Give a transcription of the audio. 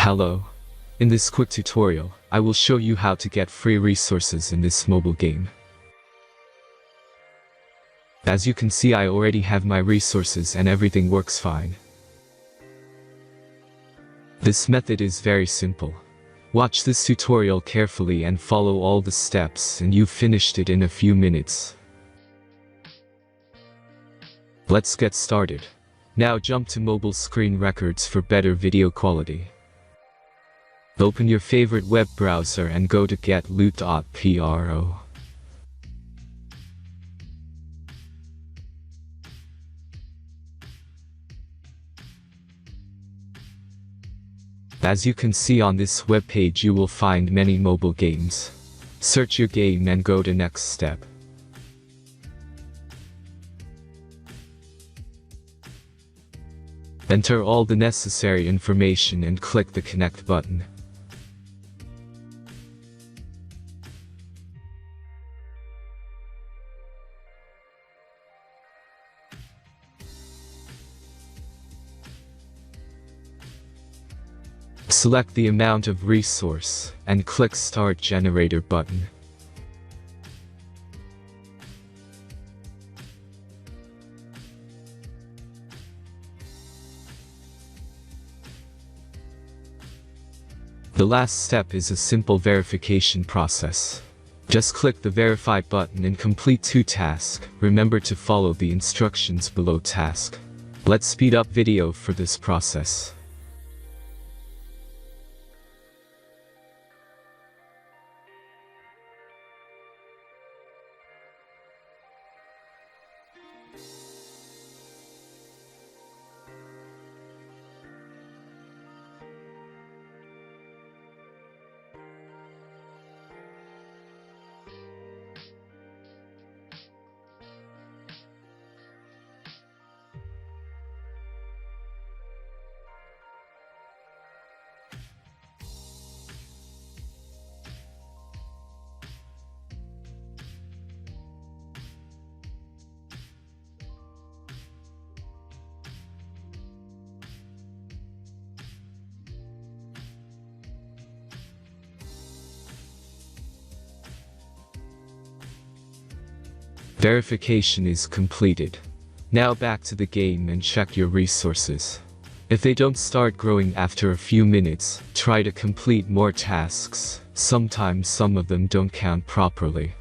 Hello. In this quick tutorial, I will show you how to get free resources in this mobile game. As you can see, I already have my resources and everything works fine. This method is very simple. Watch this tutorial carefully and follow all the steps and you've finished it in a few minutes. Let's get started. Now jump to mobile screen records for better video quality. Open your favorite web browser and go to getloot.pro. As you can see on this web page, you will find many mobile games. Search your game and go to next step. Enter all the necessary information and click the connect button. Select the amount of resource and click Start Generator button. The last step is a simple verification process. Just click the Verify button and complete 2 tasks. Remember to follow the instructions below task. Let's speed up video for this process. Verification is completed. Now back to the game and check your resources. If they don't start growing after a few minutes, try to complete more tasks. Sometimes some of them don't count properly.